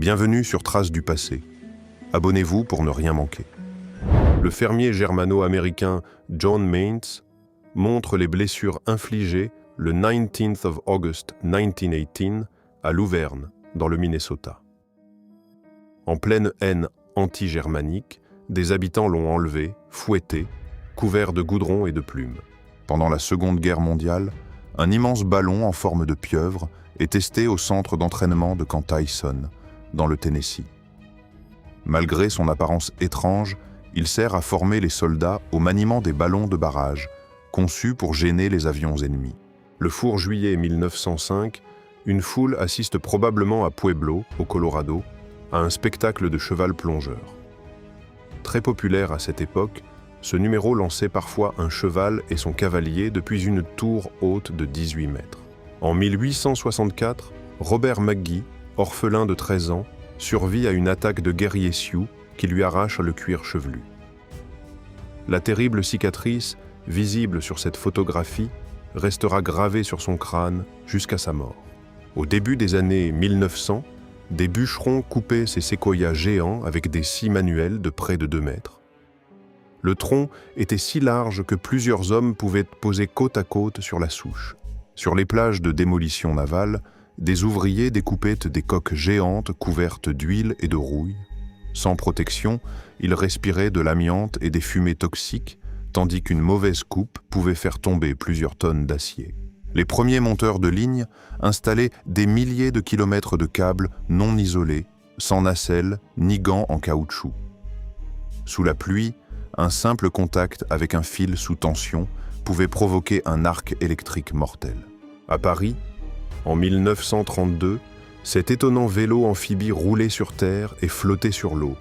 Bienvenue sur Traces du passé. Abonnez-vous pour ne rien manquer. Le fermier germano-américain John Maintz montre les blessures infligées le 19th of August 1918 à Luverne, dans le Minnesota. En pleine haine anti-germanique, des habitants l'ont enlevé, fouetté, couvert de goudron et de plumes. Pendant la Seconde Guerre mondiale, un immense ballon en forme de pieuvre est testé au centre d'entraînement de camp Tyson, dans le Tennessee. Malgré son apparence étrange, il sert à former les soldats au maniement des ballons de barrage, conçus pour gêner les avions ennemis. Le four juillet 1905, une foule assiste probablement à Pueblo, au Colorado, à un spectacle de cheval plongeur. Très populaire à cette époque, ce numéro lançait parfois un cheval et son cavalier depuis une tour haute de 18 mètres. En 1864, Robert McGee, orphelin de 13 ans, survit à une attaque de guerriers Sioux qui lui arrache le cuir chevelu. La terrible cicatrice, visible sur cette photographie, restera gravée sur son crâne jusqu'à sa mort. Au début des années 1900, des bûcherons coupaient ces séquoias géants avec des scies manuelles de près de 2 mètres. Le tronc était si large que plusieurs hommes pouvaient poser côte à côte sur la souche. Sur les plages de démolition navale, des ouvriers découpaient des coques géantes couvertes d'huile et de rouille. Sans protection, ils respiraient de l'amiante et des fumées toxiques, tandis qu'une mauvaise coupe pouvait faire tomber plusieurs tonnes d'acier. Les premiers monteurs de ligne installaient des milliers de kilomètres de câbles non isolés, sans nacelles ni gants en caoutchouc. Sous la pluie, un simple contact avec un fil sous tension pouvait provoquer un arc électrique mortel. À Paris, en 1932, cet étonnant vélo amphibie roulait sur terre et flottait sur l'eau.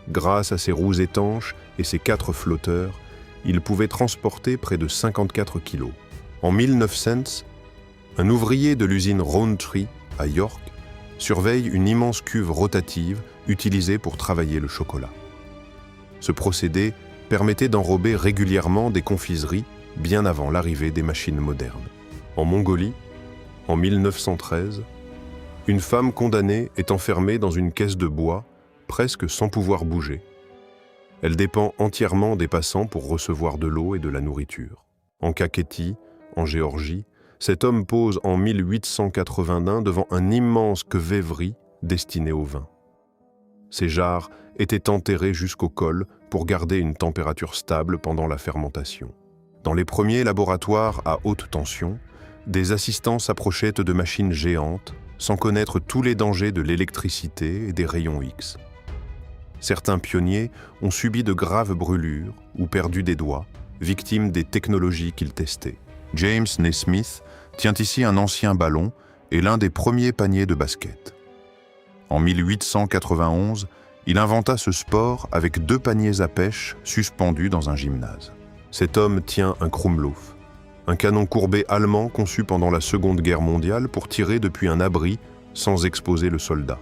Grâce à ses roues étanches et ses 4 flotteurs, il pouvait transporter près de 54 kilos. En 1900, un ouvrier de l'usine Rowntree, à York, surveille une immense cuve rotative utilisée pour travailler le chocolat. Ce procédé permettait d'enrober régulièrement des confiseries bien avant l'arrivée des machines modernes. En Mongolie, en 1913, une femme condamnée est enfermée dans une caisse de bois, presque sans pouvoir bouger. Elle dépend entièrement des passants pour recevoir de l'eau et de la nourriture. En Kakhétie, en Géorgie, cet homme pose en 1881 devant un immense kvévri destiné au vin. Ces jarres étaient enterrées jusqu'au col pour garder une température stable pendant la fermentation. Dans les premiers laboratoires à haute tension, des assistants s'approchaient de machines géantes sans connaître tous les dangers de l'électricité et des rayons X. Certains pionniers ont subi de graves brûlures ou perdu des doigts, victimes des technologies qu'ils testaient. James Naismith tient ici un ancien ballon et l'un des premiers paniers de basket. En 1891, il inventa ce sport avec 2 paniers à pêche suspendus dans un gymnase. Cet homme tient un Krumluff, un canon courbé allemand conçu pendant la Seconde Guerre mondiale pour tirer depuis un abri sans exposer le soldat.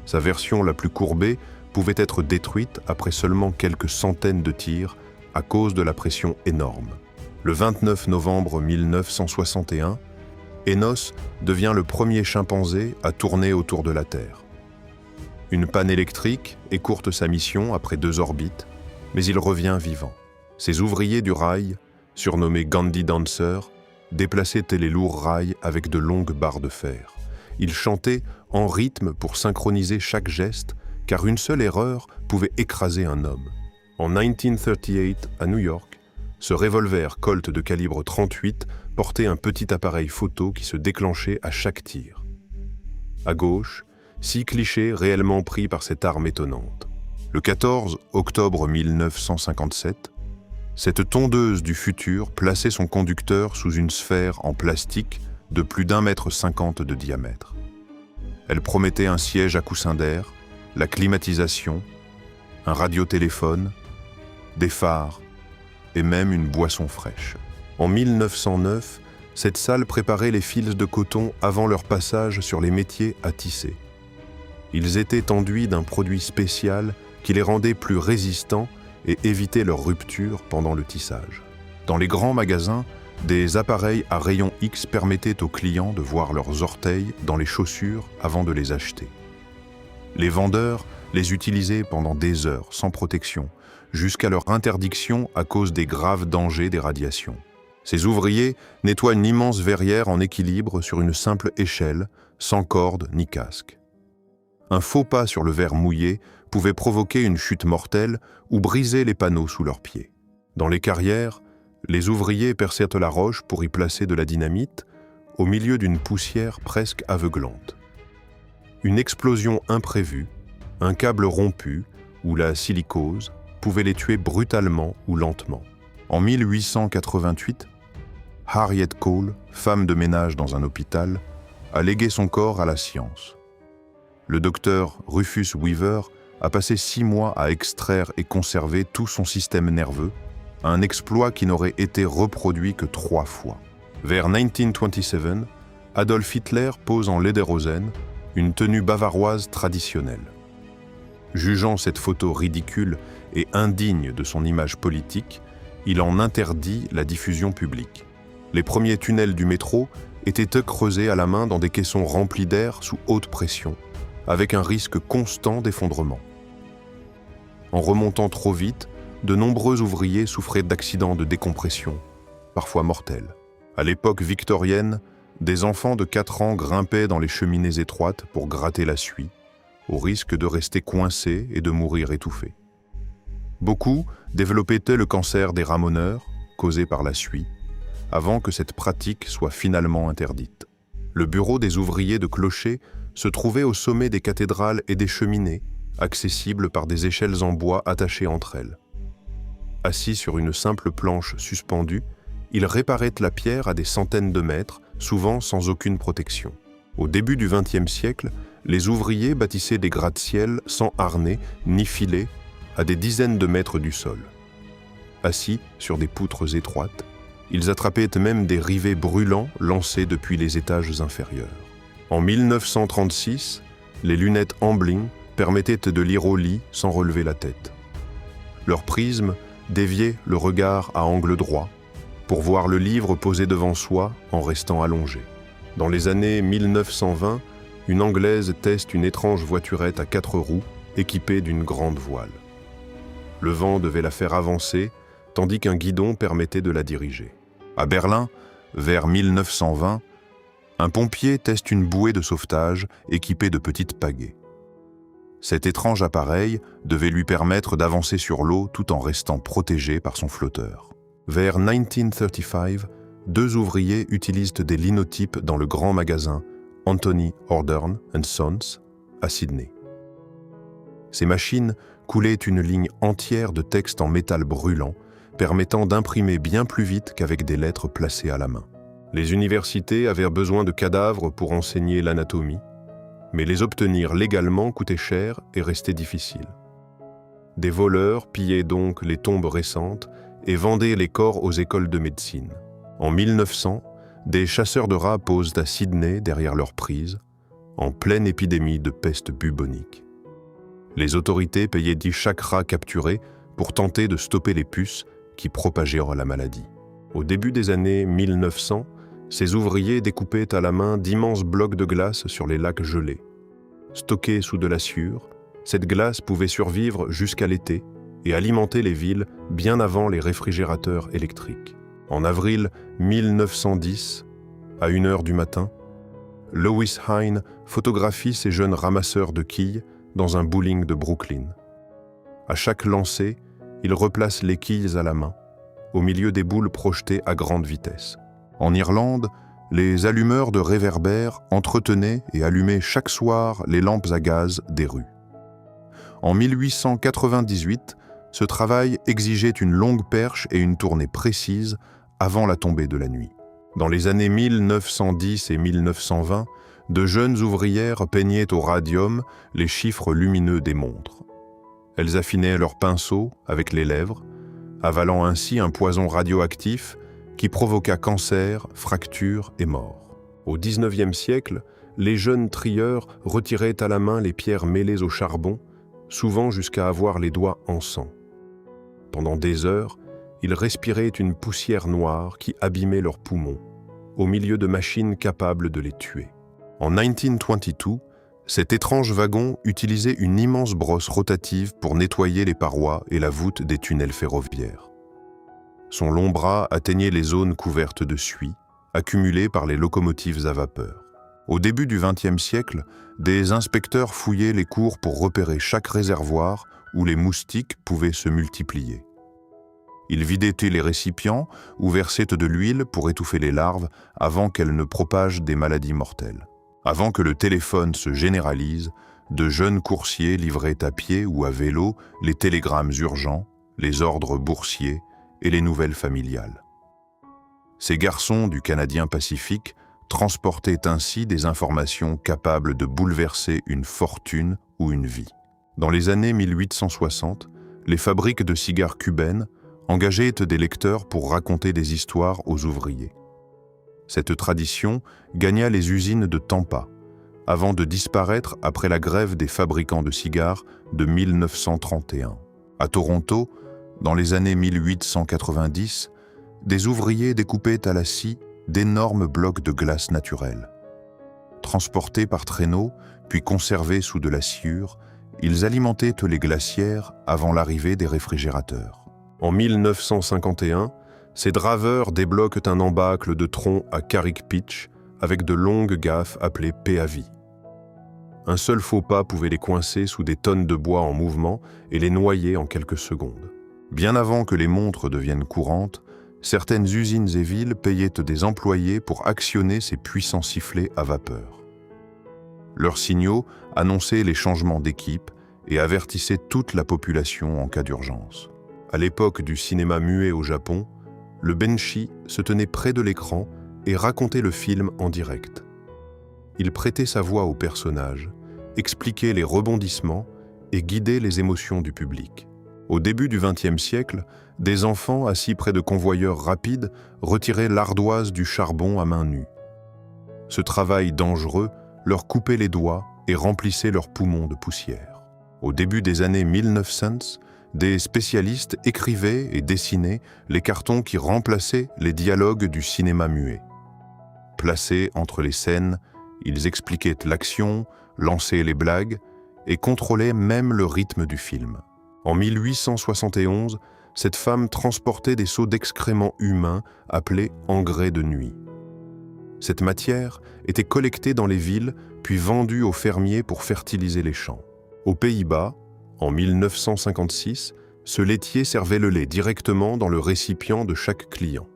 Sa version la plus courbée pouvait être détruite après seulement quelques centaines de tirs à cause de la pression énorme. Le 29 novembre 1961, Enos devient le premier chimpanzé à tourner autour de la Terre. Une panne électrique écourte sa mission après 2 orbites, mais il revient vivant. Ses ouvriers du rail, surnommés Gandhi Dancers, déplaçaient les lourds rails avec de longues barres de fer. Ils chantaient en rythme pour synchroniser chaque geste, car une seule erreur pouvait écraser un homme. En 1938, à New York, ce revolver Colt de calibre 38 portait un petit appareil photo qui se déclenchait à chaque tir. À gauche, 6 clichés réellement pris par cette arme étonnante. Le 14 octobre 1957, cette tondeuse du futur plaçait son conducteur sous une sphère en plastique de plus d'1,50 m de diamètre. Elle promettait un siège à coussin d'air, la climatisation, un radiotéléphone, des phares et même une boisson fraîche. En 1909, cette salle préparait les fils de coton avant leur passage sur les métiers à tisser. Ils étaient enduits d'un produit spécial qui les rendait plus résistants et évitait leur rupture pendant le tissage. Dans les grands magasins, des appareils à rayons X permettaient aux clients de voir leurs orteils dans les chaussures avant de les acheter. Les vendeurs les utilisaient pendant des heures sans protection, jusqu'à leur interdiction à cause des graves dangers des radiations. Ces ouvriers nettoient une immense verrière en équilibre sur une simple échelle, sans corde ni casque. Un faux pas sur le verre mouillé pouvait provoquer une chute mortelle ou briser les panneaux sous leurs pieds. Dans les carrières, les ouvriers percèrent la roche pour y placer de la dynamite, au milieu d'une poussière presque aveuglante. Une explosion imprévue, un câble rompu ou la silicose pouvait les tuer brutalement ou lentement. En 1888, Harriet Cole, femme de ménage dans un hôpital, a légué son corps à la science. Le docteur Rufus Weaver a passé 6 mois à extraire et conserver tout son système nerveux, un exploit qui n'aurait été reproduit que 3 fois. Vers 1927, Adolf Hitler pose en lederhosen une tenue bavaroise traditionnelle. Jugeant cette photo ridicule et indigne de son image politique, il en interdit la diffusion publique. Les premiers tunnels du métro étaient creusés à la main dans des caissons remplis d'air sous haute pression, avec un risque constant d'effondrement. En remontant trop vite, de nombreux ouvriers souffraient d'accidents de décompression, parfois mortels. À l'époque victorienne, des enfants de 4 ans grimpaient dans les cheminées étroites pour gratter la suie, au risque de rester coincés et de mourir étouffés. Beaucoup développaient le cancer des ramoneurs, causé par la suie, avant que cette pratique soit finalement interdite. Le bureau des ouvriers de clocher se trouvait au sommet des cathédrales et des cheminées, accessibles par des échelles en bois attachées entre elles. Assis sur une simple planche suspendue, ils réparaient la pierre à des centaines de mètres, souvent sans aucune protection. Au début du XXe siècle, les ouvriers bâtissaient des gratte-ciel sans harnais ni filets à des dizaines de mètres du sol. Assis sur des poutres étroites, ils attrapaient même des rivets brûlants lancés depuis les étages inférieurs. En 1936, les lunettes Amblin permettaient de lire au lit sans relever la tête. Leur prisme déviait le regard à angle droit pour voir le livre posé devant soi en restant allongé. Dans les années 1920, une Anglaise teste une étrange voiturette à 4 roues équipée d'une grande voile. Le vent devait la faire avancer, tandis qu'un guidon permettait de la diriger. À Berlin, vers 1920, un pompier teste une bouée de sauvetage équipée de petites pagaies. Cet étrange appareil devait lui permettre d'avancer sur l'eau tout en restant protégé par son flotteur. Vers 1935, 2 ouvriers utilisent des linotypes dans le grand magasin Anthony Hordern & Sons à Sydney. Ces machines coulaient une ligne entière de texte en métal brûlant, permettant d'imprimer bien plus vite qu'avec des lettres placées à la main. Les universités avaient besoin de cadavres pour enseigner l'anatomie, mais les obtenir légalement coûtait cher et restait difficile. Des voleurs pillaient donc les tombes récentes et vendaient les corps aux écoles de médecine. En 1900, des chasseurs de rats posent à Sydney derrière leur prise, en pleine épidémie de peste bubonique. Les autorités payaient chaque rat capturé pour tenter de stopper les puces qui propagèrent la maladie. Au début des années 1900, ces ouvriers découpaient à la main d'immenses blocs de glace sur les lacs gelés. Stockés sous de l'aciure, cette glace pouvait survivre jusqu'à l'été et alimenter les villes bien avant les réfrigérateurs électriques. En avril 1910, à 1h du matin, Lois Hine photographie ces jeunes ramasseurs de quilles dans un bowling de Brooklyn. À chaque lancer, il replace les quilles à la main, au milieu des boules projetées à grande vitesse. En Irlande, les allumeurs de réverbères entretenaient et allumaient chaque soir les lampes à gaz des rues. En 1898, ce travail exigeait une longue perche et une tournée précise avant la tombée de la nuit. Dans les années 1910 et 1920, de jeunes ouvrières peignaient au radium les chiffres lumineux des montres. Elles affinaient leurs pinceaux avec les lèvres, avalant ainsi un poison radioactif qui provoqua cancer, fractures et mort. Au XIXe siècle, les jeunes trieurs retiraient à la main les pierres mêlées au charbon, souvent jusqu'à avoir les doigts en sang. Pendant des heures, ils respiraient une poussière noire qui abîmait leurs poumons, au milieu de machines capables de les tuer. En 1922, Cet étrange wagon utilisait une immense brosse rotative pour nettoyer les parois et la voûte des tunnels ferroviaires. Son long bras atteignait les zones couvertes de suie, accumulées par les locomotives à vapeur. Au début du XXe siècle, des inspecteurs fouillaient les cours pour repérer chaque réservoir où les moustiques pouvaient se multiplier. Ils vidaient les récipients ou versaient de l'huile pour étouffer les larves avant qu'elles ne propagent des maladies mortelles. Avant que le téléphone se généralise, de jeunes coursiers livraient à pied ou à vélo les télégrammes urgents, les ordres boursiers et les nouvelles familiales. Ces garçons du Canadien Pacifique transportaient ainsi des informations capables de bouleverser une fortune ou une vie. Dans les années 1860, les fabriques de cigares cubaines engageaient des lecteurs pour raconter des histoires aux ouvriers. Cette tradition gagna les usines de Tampa, avant de disparaître après la grève des fabricants de cigares de 1931. À Toronto, dans les années 1890, des ouvriers découpaient à la scie d'énormes blocs de glace naturelle. Transportés par traîneau, puis conservés sous de la sciure, ils alimentaient les glacières avant l'arrivée des réfrigérateurs. En 1951, ces draveurs débloquent un embâcle de tronc à Carrick Pitch avec de longues gaffes appelées péavis. Un seul faux pas pouvait les coincer sous des tonnes de bois en mouvement et les noyer en quelques secondes. Bien avant que les montres deviennent courantes, certaines usines et villes payaient des employés pour actionner ces puissants sifflets à vapeur. Leurs signaux annonçaient les changements d'équipe et avertissaient toute la population en cas d'urgence. À l'époque du cinéma muet au Japon, le benshi se tenait près de l'écran et racontait le film en direct. Il prêtait sa voix aux personnages, expliquait les rebondissements et guidait les émotions du public. Au début du XXe siècle, des enfants assis près de convoyeurs rapides retiraient l'ardoise du charbon à main nue. Ce travail dangereux leur coupait les doigts et remplissait leurs poumons de poussière. Au début des années 1900, des spécialistes écrivaient et dessinaient les cartons qui remplaçaient les dialogues du cinéma muet. Placés entre les scènes, ils expliquaient l'action, lançaient les blagues et contrôlaient même le rythme du film. En 1871, cette femme transportait des seaux d'excréments humains appelés engrais de nuit. Cette matière était collectée dans les villes puis vendue aux fermiers pour fertiliser les champs. Aux Pays-Bas, en 1956, ce laitier servait le lait directement dans le récipient de chaque client.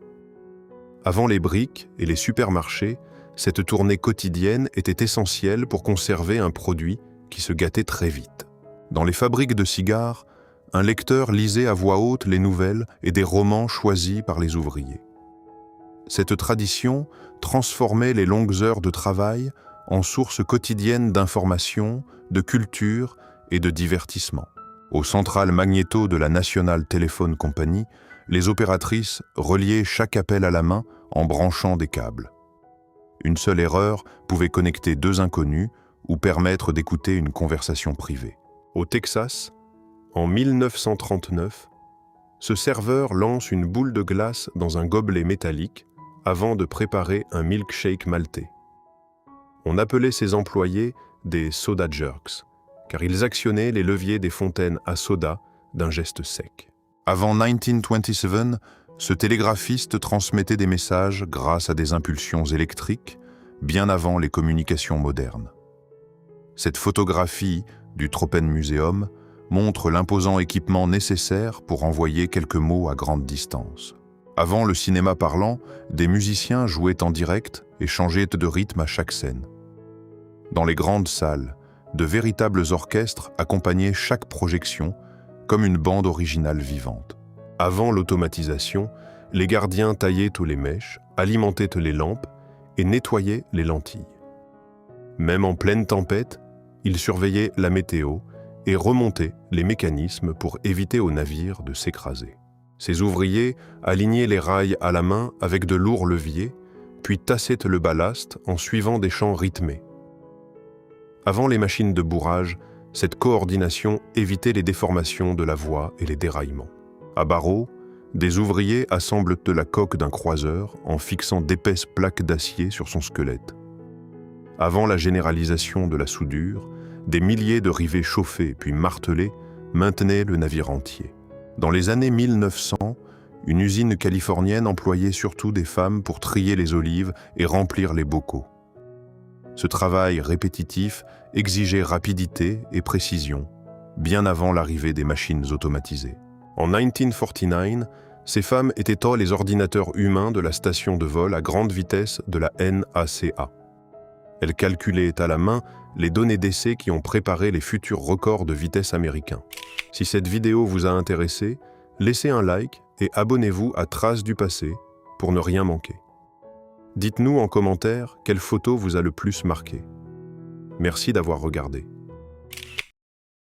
Avant les briques et les supermarchés, cette tournée quotidienne était essentielle pour conserver un produit qui se gâtait très vite. Dans les fabriques de cigares, un lecteur lisait à voix haute les nouvelles et des romans choisis par les ouvriers. Cette tradition transformait les longues heures de travail en source quotidienne d'information, de culture et de divertissement. Aux centrales magnéto de la National Telephone Company, les opératrices reliaient chaque appel à la main en branchant des câbles. Une seule erreur pouvait connecter deux inconnus ou permettre d'écouter une conversation privée. Au Texas, en 1939, ce serveur lance une boule de glace dans un gobelet métallique avant de préparer un milkshake maltais. On appelait ces employés des soda jerks, car ils actionnaient les leviers des fontaines à soda d'un geste sec. Avant 1927, ce télégraphiste transmettait des messages grâce à des impulsions électriques, bien avant les communications modernes. Cette photographie du Tropenmuseum montre l'imposant équipement nécessaire pour envoyer quelques mots à grande distance. Avant le cinéma parlant, des musiciens jouaient en direct et changeaient de rythme à chaque scène. Dans les grandes salles, de véritables orchestres accompagnaient chaque projection comme une bande originale vivante. Avant l'automatisation, les gardiens taillaient les mèches, alimentaient les lampes et nettoyaient les lentilles. Même en pleine tempête, ils surveillaient la météo et remontaient les mécanismes pour éviter au navire de s'écraser. Ces ouvriers alignaient les rails à la main avec de lourds leviers, puis tassaient le ballast en suivant des chants rythmés. Avant les machines de bourrage, cette coordination évitait les déformations de la voie et les déraillements. À Barrow, des ouvriers assemblent la coque d'un croiseur en fixant d'épaisses plaques d'acier sur son squelette. Avant la généralisation de la soudure, des milliers de rivets chauffés puis martelés maintenaient le navire entier. Dans les années 1900, une usine californienne employait surtout des femmes pour trier les olives et remplir les bocaux. Ce travail répétitif exigeait rapidité et précision, bien avant l'arrivée des machines automatisées. En 1949, ces femmes étaient les ordinateurs humains de la station de vol à grande vitesse de la NACA. Elles calculaient à la main les données d'essai qui ont préparé les futurs records de vitesse américains. Si cette vidéo vous a intéressé, laissez un like et abonnez-vous à Traces du passé pour ne rien manquer. Dites-nous en commentaire quelle photo vous a le plus marqué. Merci d'avoir regardé.